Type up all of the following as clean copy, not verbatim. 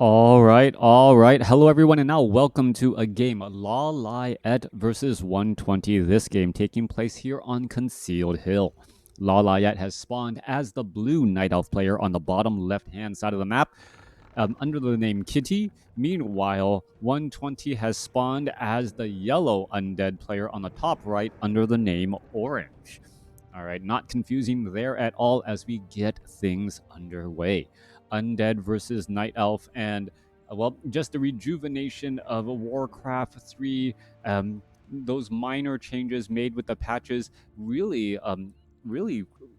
All right. Hello, everyone, and now welcome to a game, LawLiet versus 120. This game taking place here on Concealed Hill. LawLiet has spawned as the blue Night Elf player on the bottom left-hand side of the map, under the name Kitty. Meanwhile, 120 has spawned as the yellow undead player on the top right under the name Orange. All right, not confusing there at all as we get things underway. Undead versus Night Elf, and well, just the rejuvenation of a WarCraft 3. Those minor changes made with the patches really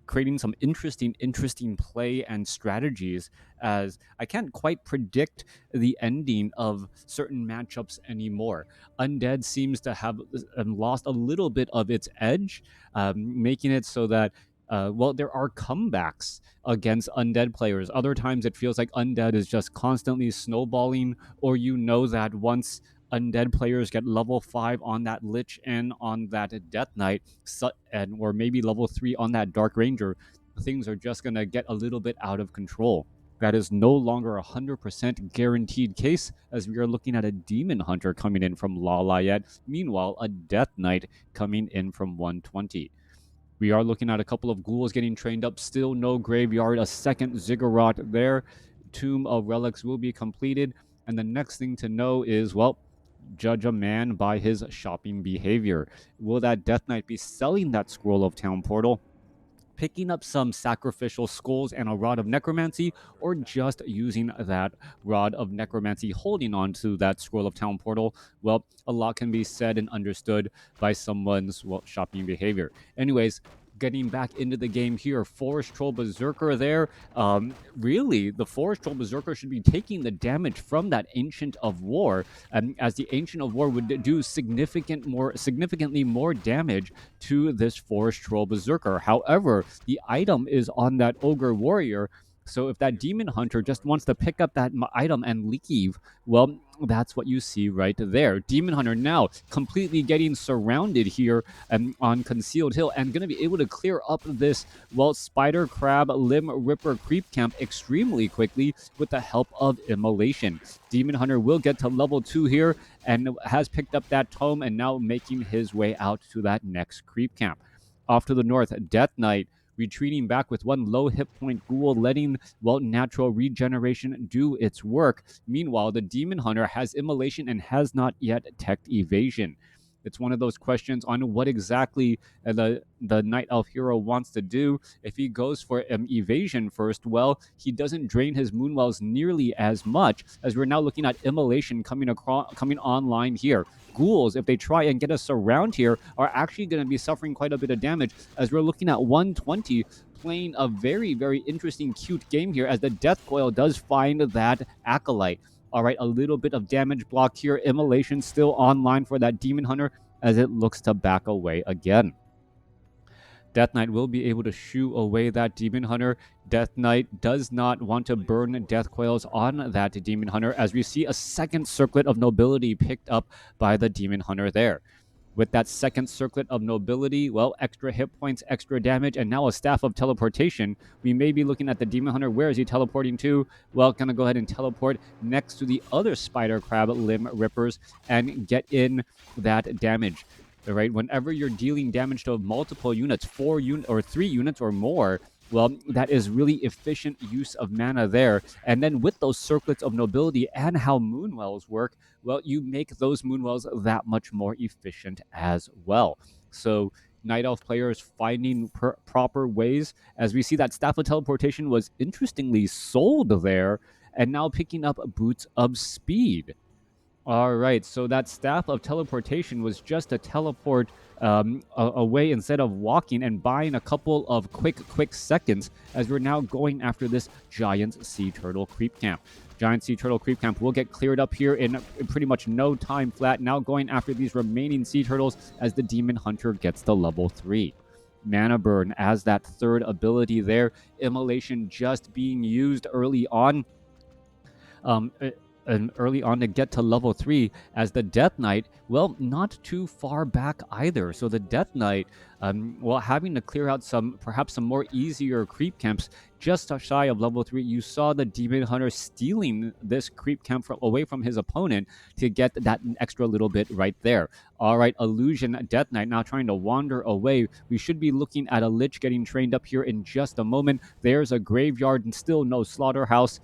creating some interesting play and strategies, as I can't quite predict the ending of certain matchups anymore. Undead seems to have lost a little bit of its edge, making it so that there are comebacks against undead players. Other times it feels like undead is just constantly snowballing, or that once undead players get level 5 on that Lich and on that Death Knight, or maybe level 3 on that Dark Ranger, things are just going to get a little bit out of control. That is no longer a 100% guaranteed case, as we are looking at a Demon Hunter coming in from LawLiet, meanwhile a Death Knight coming in from 120. We are looking at a couple of ghouls getting trained up. Still no graveyard. A second ziggurat there. Tomb of Relics will be completed. And the next thing to know is, well, judge a man by his shopping behavior. Will that Death Knight be selling that Scroll of Town Portal, picking up some sacrificial skulls and a Rod of Necromancy, or just using that Rod of Necromancy, holding on to that Scroll of Town Portal? Well, a lot can be said and understood by someone's shopping behavior. Anyways, getting back into the game here, Forest Troll Berserker there. Really, the Forest Troll Berserker should be taking the damage from that Ancient of War, as the Ancient of War would do significantly more damage to this Forest Troll Berserker. However, the item is on that Ogre Warrior, so if that Demon Hunter just wants to pick up that item and leave, well, that's what you see right there. Demon Hunter now completely getting surrounded here on Concealed Hill, and going to be able to clear up this, Spider Crab Limb Ripper creep camp extremely quickly with the help of Immolation. Demon Hunter will get to level 2 here and has picked up that tome and now making his way out to that next creep camp. Off to the north, Death Knight retreating back with one low hit point ghoul, letting, natural regeneration do its work. Meanwhile, the Demon Hunter has Immolation and has not yet teched Evasion. It's one of those questions on what exactly the Night Elf hero wants to do. If he goes for Evasion first, well, he doesn't drain his Moonwells nearly as much, as we're now looking at Immolation coming online here. Ghouls, if they try and get us around here, are actually going to be suffering quite a bit of damage, as we're looking at 120 playing a very, very interesting, cute game here, as the Death Coil does find that Acolyte. All right, a little bit of damage block here. Immolation still online for that Demon Hunter, as it looks to back away again. Death Knight will be able to shoo away that Demon Hunter. Death Knight does not want to burn Death Coils on that Demon Hunter, as we see a second Circlet of Nobility picked up by the Demon Hunter there. With that second Circlet of Nobility, extra hit points, extra damage, and now a Staff of Teleportation. We may be looking at the Demon Hunter. Where is he teleporting to? Well, gonna go ahead and teleport next to the other Spider Crab Limb Rippers and get in that damage. All right, whenever you're dealing damage to multiple units, 3 units or more, that is really efficient use of mana there. And then with those Circlets of Nobility and how Moonwells work, you make those Moonwells that much more efficient as well. So Night Elf players finding proper ways, as we see that Staff of Teleportation was interestingly sold there, and now picking up Boots of Speed. All right, so that Staff of Teleportation was just a teleport away instead of walking, and buying a couple of quick seconds, as we're now going after this Giant Sea Turtle Creep Camp. Giant Sea Turtle Creep Camp will get cleared up here in pretty much no time flat. Now going after these remaining Sea Turtles, as the Demon Hunter gets to level 3. Mana Burn as that third ability there. Immolation just being used early on. To get to level 3, as the Death Knight, not too far back either. So the Death Knight, having to clear out perhaps some more easier creep camps, just shy of level 3. You saw the Demon Hunter stealing this creep camp away from his opponent to get that extra little bit right there. All right, Illusion Death Knight now trying to wander away. We should be looking at a Lich getting trained up here in just a moment. There's a Graveyard and still no Slaughterhouse,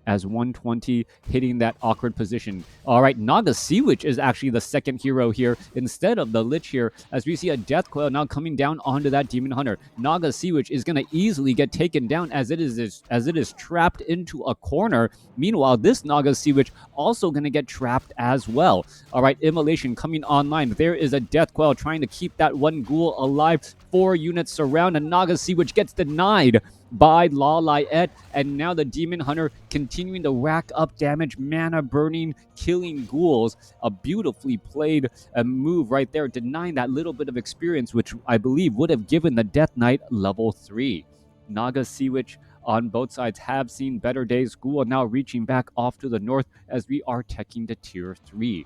as 120 hitting that awkward position. All right, Naga Sea Witch is actually the second hero here instead of the Lich here, as we see a Death Coil now coming down onto that Demon Hunter. Naga Sea Witch is going to easily get taken down as it is trapped into a corner. Meanwhile, this Naga Sea Witch also going to get trapped as well. All right, Immolation coming online. There is a Death Coil trying to keep that one ghoul alive. 4 units surround, and Naga Sea Witch gets denied by LawLiet, and now the Demon Hunter continuing to rack up damage, mana burning, killing ghouls. A beautifully played move right there, denying that little bit of experience, which I believe would have given the Death Knight level 3. Naga Sea Witch on both sides have seen better days. Ghoul now reaching back off to the north as we are teching to tier 3.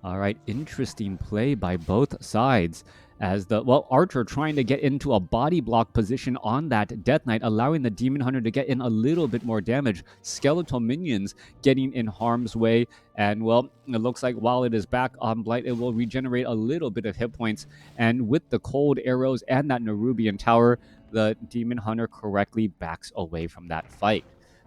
All right, interesting play by both sides, as the Archer trying to get into a body block position on that Death Knight, allowing the Demon Hunter to get in a little bit more damage. Skeletal minions getting in harm's way, and it looks like while it is back on Blight, it will regenerate a little bit of hit points. And with the cold arrows and that Nerubian tower, the Demon Hunter correctly backs away from that fight.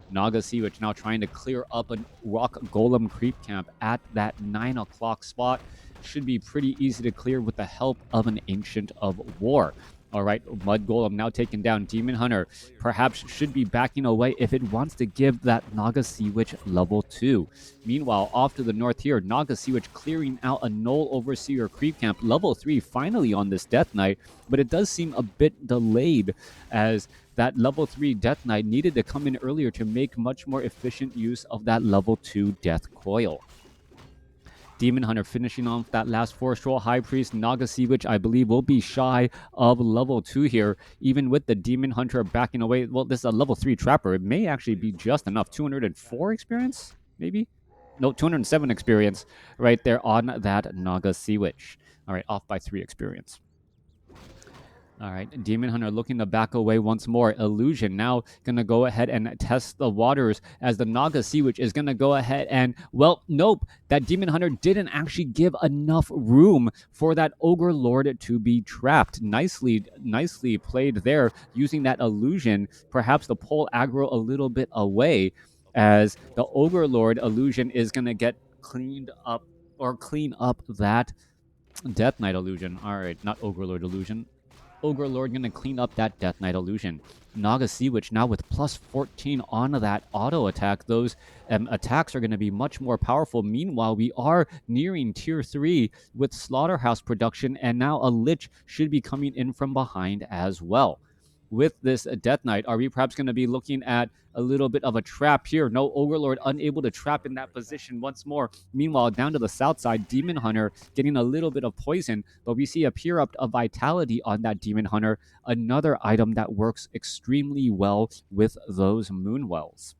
Naga Sea Witch now trying to clear up a Rock Golem creep camp at that 9 o'clock spot. Should be pretty easy to clear with the help of an Ancient of War. All right, Mud Golem now taken down. Demon Hunter perhaps should be backing away if it wants to give that Naga Sea Witch level 2. Meanwhile, off to the north here, Naga Sea Witch clearing out a Null Overseer creep camp, level 3 finally on this Death Knight, but it does seem a bit delayed, as that level 3 Death Knight needed to come in earlier to make much more efficient use of that level 2 Death Coil. Demon Hunter finishing off that last Forest Troll. High Priest, Naga Sea Witch, I believe, will be shy of level 2 here, even with the Demon Hunter backing away. Well, this is a level 3 Trapper. It may actually be just enough. 204 experience, maybe? No, 207 experience right there on that Naga Sea Witch. All right, off by 3 experience. All right, Demon Hunter looking to back away once more. Illusion now going to go ahead and test the waters, as the Naga Sea Witch is going to go ahead and, nope, that Demon Hunter didn't actually give enough room for that Ogre Lord to be trapped. Nicely played there, using that Illusion, perhaps to pull aggro a little bit away, as the Ogre Lord Illusion is going to get clean up that Death Knight Illusion. All right, not Ogre Lord Illusion. Ogre Lord going to clean up that Death Knight Illusion. Naga Sea Witch now with plus 14 on that auto attack. Those attacks are going to be much more powerful. Meanwhile, we are nearing tier 3 with Slaughterhouse production, and now a Lich should be coming in from behind as well. With this Death Knight, are we perhaps going to be looking at a little bit of a trap here? No, Ogre Lord unable to trap in that position once more. Meanwhile, down to the south side, Demon Hunter getting a little bit of poison, but we see a Pure of Vitality on that Demon Hunter, another item that works extremely well with those Moonwells.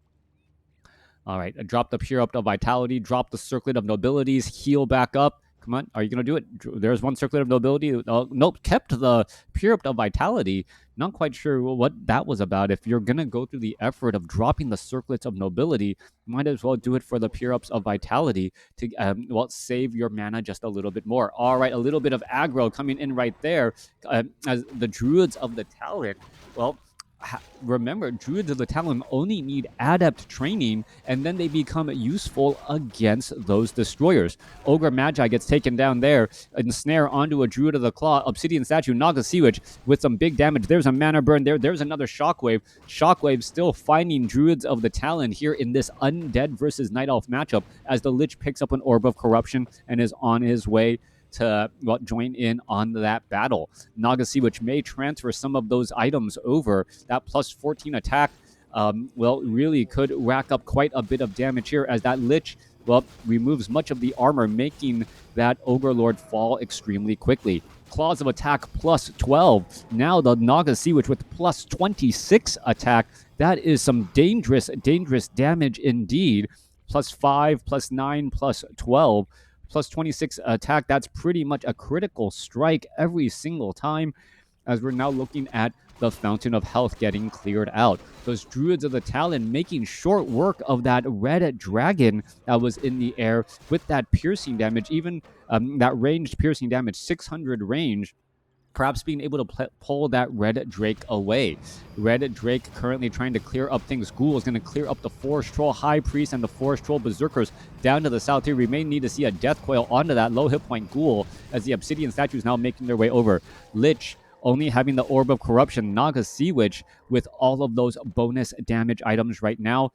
All right, drop the Pure of Vitality, drop the Circlet of Nobilities, heal back up. Come on, are you going to do it? There's one Circlet of Nobility. Nope, kept the Pure of Vitality. Not quite sure what that was about. If you're going to go through the effort of dropping the Circlets of Nobility, you might as well do it for the Pure Ups of Vitality to save your mana just a little bit more. All right, a little bit of aggro coming in right there, as the Druids of the Talent. Remember, Druids of the Talon only need adept training, and then they become useful against those destroyers. Ogre Magi gets taken down there, ensnare onto a Druid of the Claw, Obsidian Statue, Naga Sea Witch with some big damage. There's a mana burn there. There's another Shockwave. Shockwave still finding Druids of the Talon here in this Undead versus Night Elf matchup, as the Lich picks up an Orb of Corruption and is on his way to join in on that battle. Naga Sea Witch may transfer some of those items over. That plus 14 attack, really could rack up quite a bit of damage here, as that Lich, removes much of the armor, making that Ogre Lord fall extremely quickly. Claws of Attack plus 12. Now the Naga Sea Witch with plus 26 attack. That is some dangerous damage indeed. Plus 5, plus 9, plus 12. Plus 26 attack. That's pretty much a critical strike every single time, as we're now looking at the Fountain of Health getting cleared out. Those Druids of the Talon making short work of that red dragon that was in the air with that piercing damage, even that ranged piercing damage, 600 range, perhaps being able to pull that Red Drake away. Red Drake currently trying to clear up things. Ghoul is going to clear up the Forest Troll High Priest and the Forest Troll Berserkers down to the south here. We may need to see a Death Coil onto that low hit point Ghoul as the Obsidian statues now making their way over. Lich only having the Orb of Corruption. Naga Sea Witch with all of those bonus damage items right now.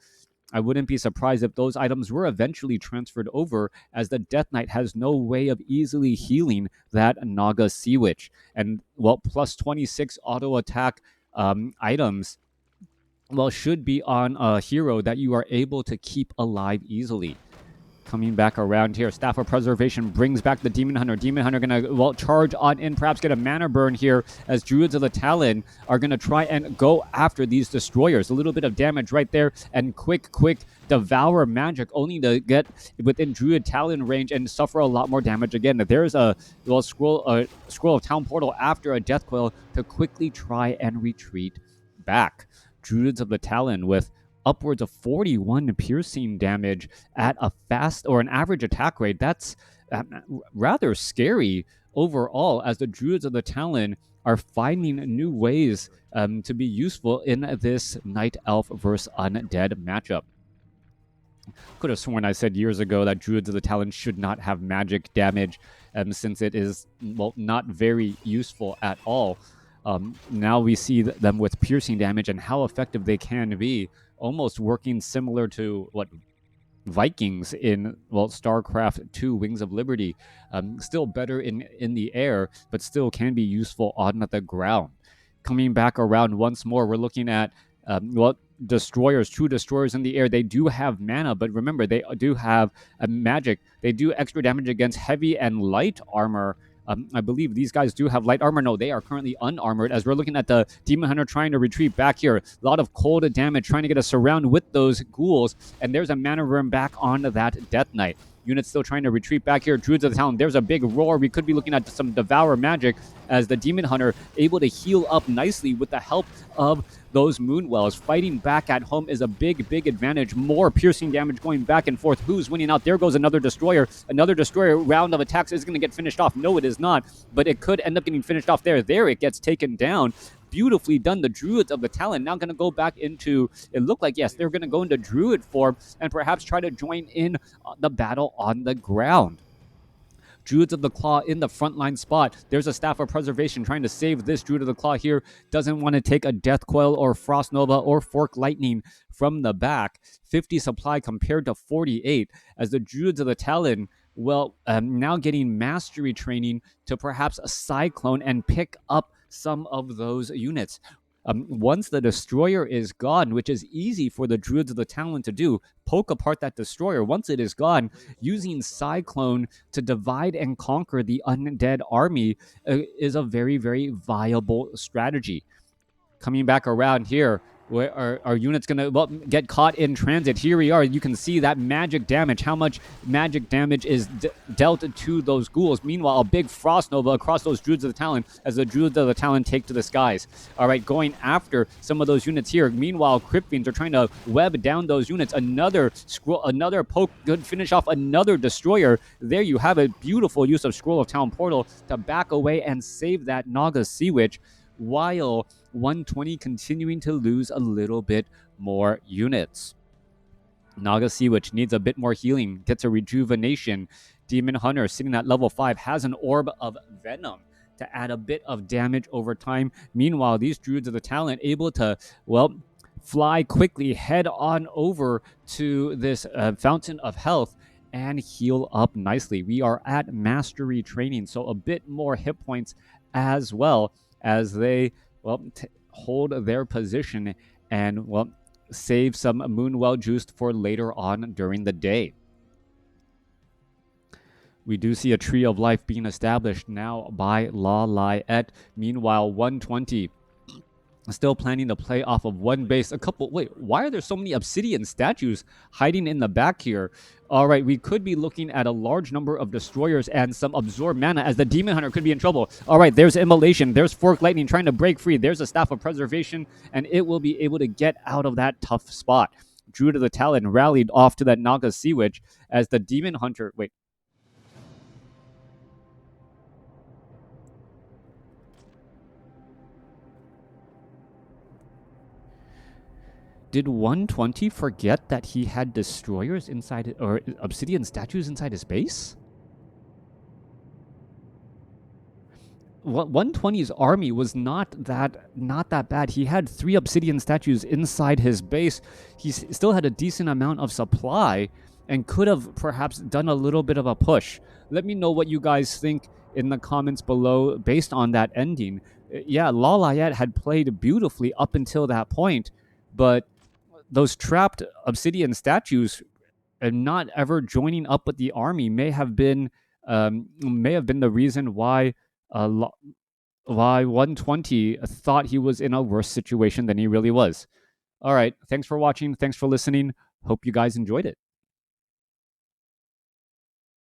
I wouldn't be surprised if those items were eventually transferred over, as the Death Knight has no way of easily healing that Naga Sea Witch. And, well, plus 26 auto attack items, well, should be on a hero that you are able to keep alive easily. Coming back around here, Staff of Preservation brings back the Demon Hunter. Demon Hunter going to, well, charge on in, perhaps get a mana burn here, as Druids of the Talon are going to try and go after these destroyers. A little bit of damage right there, and quick Devour Magic, only to get within Druid Talon range and suffer a lot more damage again. There's a, well, scroll of Town Portal after a Death Coil to quickly try and retreat back. Druids of the Talon with upwards of 41 piercing damage at a fast or an average attack rate. That's rather scary overall, as the Druids of the Talon are finding new ways to be useful in this Night Elf versus Undead matchup. Could have sworn I said years ago that Druids of the Talon should not have magic damage, since it is, well, not very useful at all. Now we see them with piercing damage and how effective they can be, almost working similar to what Vikings in, well, StarCraft 2 Wings of Liberty. Still better in the air, but still can be useful on the ground. Coming back around once more, we're looking at, well, destroyers, true destroyers in the air. They do have mana, but remember, they do have a magic. They do extra damage against heavy and light armor. I believe these guys do have light armor. No, they are currently unarmored, as we're looking at the Demon Hunter trying to retreat back here. A lot of cold damage, trying to get a surround with those ghouls, and there's a mana room back on that Death Knight. Units still trying to retreat back here. Druids of the Talon, there's a big roar. We could be looking at some Devour Magic, as the Demon Hunter able to heal up nicely with the help of those Moonwells. Fighting back at home is a big advantage. More piercing damage going back and forth. Who's winning out? There goes another destroyer. Another destroyer round of attacks is going to get finished off. No, it is not, but it could end up getting finished off there. There it gets taken down. Beautifully done. The Druids of the Talon now going to go back into, it looked like, yes, they're going to go into Druid form and perhaps try to join in the battle on the ground. Druids of the Claw in the frontline spot. There's a Staff of Preservation trying to save this Druid of the Claw here. Doesn't want to take a Death Coil or Frost Nova or Fork Lightning from the back. 50 supply compared to 48, as the Druids of the Talon, well, now getting mastery training to perhaps a Cyclone and pick up some of those units. Once the destroyer is gone, which is easy for the Druids of the Talon to do, poke apart that destroyer. Once it is gone, using Cyclone to divide and conquer the undead army is a very viable strategy. Coming back around here, where our unit's going to, well, get caught in transit. Here we are. You can see that magic damage, how much magic damage is dealt to those ghouls. Meanwhile, a big Frost Nova across those Druids of the Talon, as the Druids of the Talon take to the skies. All right, going after some of those units here. Meanwhile, Crypt Fiends are trying to web down those units. Another scroll, another poke, good finish off another destroyer. There you have a beautiful use of Scroll of Town Portal to back away and save that Naga Sea Witch, while 120 continuing to lose a little bit more units. Naga Sea Witch needs a bit more healing, gets a rejuvenation. Demon Hunter sitting at level 5 has an Orb of Venom to add a bit of damage over time. Meanwhile, these Druids of the Talon able to, well, fly quickly, head on over to this Fountain of Health and heal up nicely. We are at mastery training, so a bit more hit points as well, as they, well, hold their position and, well, save some Moonwell juice for later on during the day. We do see a Tree of Life being established now by LawLiet. Meanwhile, 120 Still planning to play off of one base. Wait, why are there so many obsidian statues hiding in the back here? All right, we could be looking at a large number of destroyers and some absorb mana as the demon hunter could be in trouble. All right, there's immolation. There's fork lightning trying to break free. There's a staff of preservation, and it will be able to get out of that tough spot. Druid of the Talon rallied off to that Naga Sea Witch as the demon hunter. Wait. Did 120 forget that he had destroyers inside, or obsidian statues inside his base? 120's army was not that bad. He had 3 obsidian statues inside his base. He still had a decent amount of supply and could have perhaps done a little bit of a push. Let me know what you guys think in the comments below based on that ending. Yeah, LawLiet had played beautifully up until that point, but those trapped obsidian statues and not ever joining up with the army may have been the reason why why 120 thought he was in a worse situation than he really was. All right, thanks for watching. Thanks for listening. Hope you guys enjoyed it.